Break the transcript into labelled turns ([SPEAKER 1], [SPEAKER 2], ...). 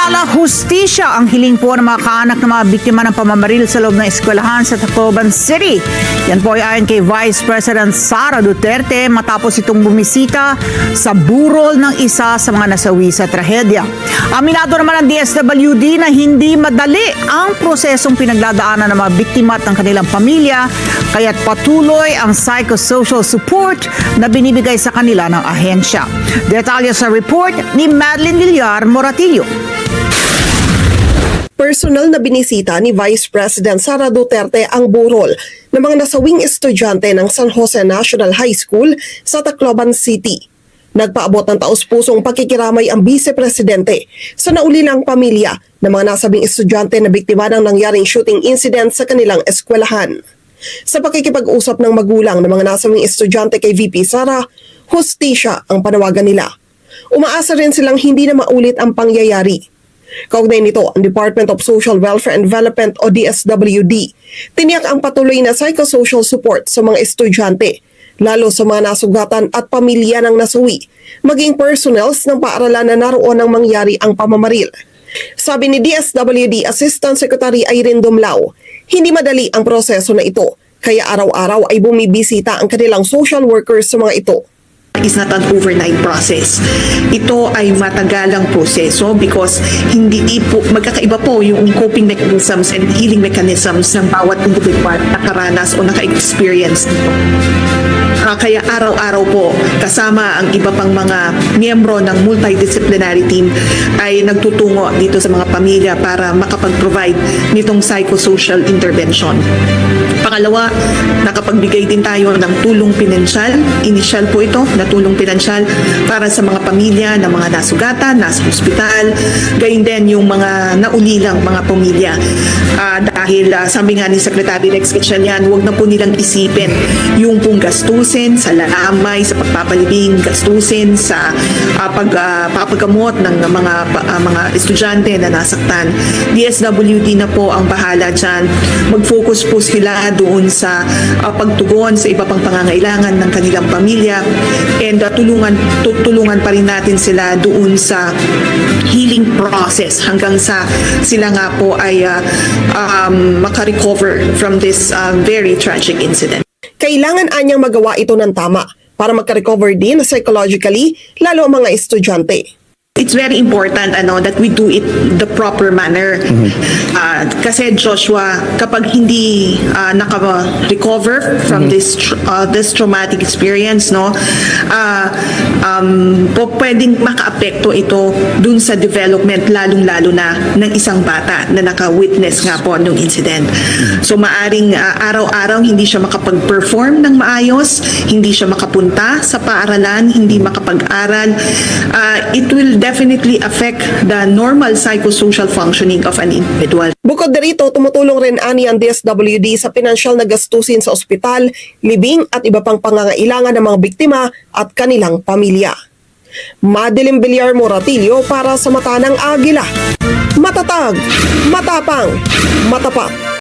[SPEAKER 1] Samantala, hustisya ang hiling po ng mga kaanak ng mga biktima ng pamamaril sa loob ng eskwelahan sa Tacloban City. Yan po ay ayon kay Vice President Sara Duterte matapos itong bumisita sa burol ng isa sa mga nasawi sa trahedya. Aminado naman ang DSWD na hindi madali ang prosesong pinagdadaanan ng mga biktima at ng kanilang pamilya, kaya't patuloy ang psychosocial support na binibigay sa kanila ng ahensya. Detalye sa report ni Madeline Villar Moratillo.
[SPEAKER 2] Personal na binisita ni Vice President Sara Duterte ang burol ng mga nasawing estudyante ng San Jose National High School sa Tacloban City. Nagpaabot ng taos-pusong pakikiramay ang Vice Presidente sa naulilang pamilya ng mga nasabing estudyante na biktima ng nangyaring shooting incident sa kanilang eskwelahan. Sa pakikipag-usap ng magulang ng mga nasabing estudyante kay VP Sara, hustisya ang panawagan nila. Umaasa rin silang hindi na maulit ang pangyayari. Kaugnay nito, ang Department of Social Welfare and Development o DSWD, tiniyak ang patuloy na psychosocial support sa mga estudyante, lalo sa mga nasugatan at pamilya ng nasawi, maging personnels ng paaralan na naroon nang mangyari ang pamamaril. Sabi ni DSWD Assistant Secretary Irene Dumlao, hindi madali ang proseso na ito, kaya araw-araw ay bumibisita ang kanilang social workers sa mga ito.
[SPEAKER 3] Is not an overnight process. Ito ay matagalang proseso because magkakaiba po yung coping mechanisms and healing mechanisms ng bawat individual na nakaranas o naka-experience nito. Kaya araw-araw po kasama ang iba pang mga miyembro ng multidisciplinary team ay nagtutungo dito sa mga pamilya para makapag-provide nitong psychosocial intervention. Pangalawa, nakapagbigay din tayo ng tulong pinansyal. Initial po ito na tulong pinansyal para sa mga pamilya na mga nasugatan, nasa ospital, gayon din yung mga naulilang mga pamilya. Dahil sabi nga ni Secretary Rex Gatchalian, huwag na po nilang isipin yung pong gastusin sa lalamay, sa pagpapalibing, gastusin sa pagpapagamot ng mga estudyante na nasaktan. DSWD na po ang bahala dyan. Mag-focus po sila doon sa pagtugon sa iba pang pangangailangan ng kanilang pamilya and tulungan pa rin natin sila doon sa healing process hanggang sa sila nga po ay makarecover from this very tragic incident.
[SPEAKER 2] Kailangan anyang magawa ito ng tama para magka-recover din psychologically, lalo ang mga estudyante.
[SPEAKER 3] It's very important that we do it the proper manner. Kasi Joshua, kapag hindi naka-recover from this traumatic experience, pwedeng maka-apekto ito dun sa development lalong-lalo na ng isang bata na naka-witness nga po ng incident. So maaring araw-araw hindi siya makapag-perform ng maayos, hindi siya makapunta sa paaralan, hindi makapag-aral. It will definitely affect the normal psychosocial functioning of an individual.
[SPEAKER 2] Bukod dito, tumutulong rin ani ang DSWD sa pinansyal na gastusin sa ospital, libing at iba pang pangangailangan ng mga biktima at kanilang pamilya. Madeline Villar Moratillo para sa Mata ng Agila. Matatag, matapang, matapat.